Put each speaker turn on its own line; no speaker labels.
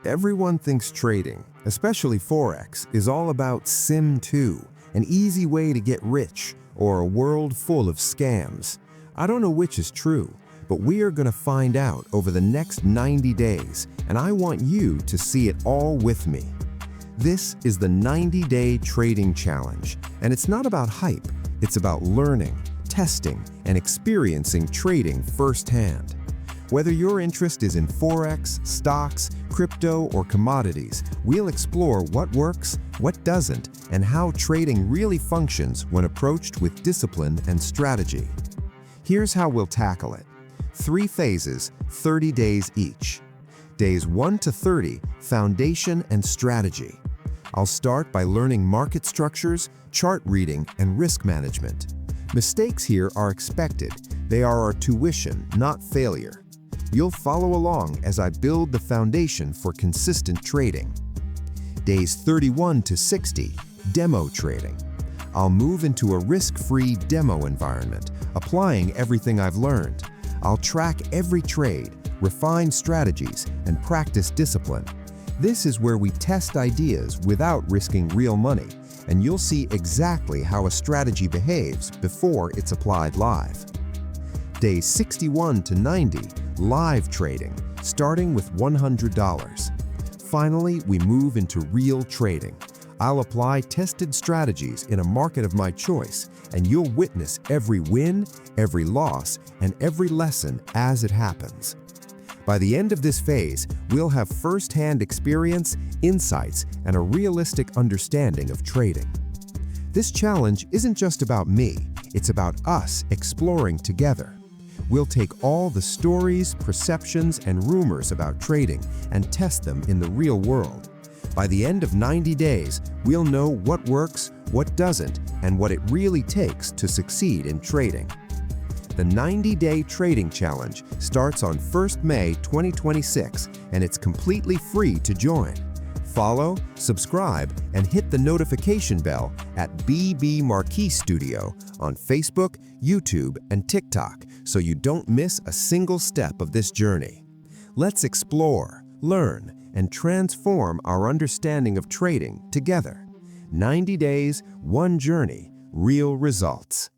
Everyone thinks trading, especially Forex, is all about Sim 2, an easy way to get rich, or a world full of scams. I don't know which is true, but we are going to find out over the next 90 days, and I want you to see it all with me. This is the 90-day trading challenge, and it's not about hype, it's about learning, testing, and experiencing trading firsthand. Whether your interest is in Forex, stocks, crypto, or commodities, we'll explore what works, what doesn't, and how trading really functions when approached with discipline and strategy. Here's how we'll tackle it. 3 phases, 30 days each. Days 1 to 30, foundation and strategy. I'll start by learning market structures, chart reading, and risk management. Mistakes here are expected. They are our tuition, not failure. You'll follow along as I build the foundation for consistent trading. Days 31 to 60, demo trading. I'll move into a risk-free demo environment, applying everything I've learned. I'll track every trade, refine strategies, and practice discipline. This is where we test ideas without risking real money, and you'll see exactly how a strategy behaves before it's applied live. Days 61 to 90, live trading, starting with $100. Finally, we move into real trading. I'll apply tested strategies in a market of my choice, and you'll witness every win, every loss, and every lesson as it happens. By the end of this phase, we'll have first-hand experience, insights, and a realistic understanding of trading. This challenge isn't just about me, it's about us exploring together. We'll take all the stories, perceptions, and rumors about trading and test them in the real world. By the end of 90 days, we'll know what works, what doesn't, and what it really takes to succeed in trading. The 90-day trading challenge starts on 1st May 2026, and it's completely free to join. Follow, subscribe, and hit the notification bell at BB Marquis Studio on Facebook, YouTube, and TikTok so you don't miss a single step of this journey. Let's explore, learn, and transform our understanding of trading together. 90 days, one journey, real results.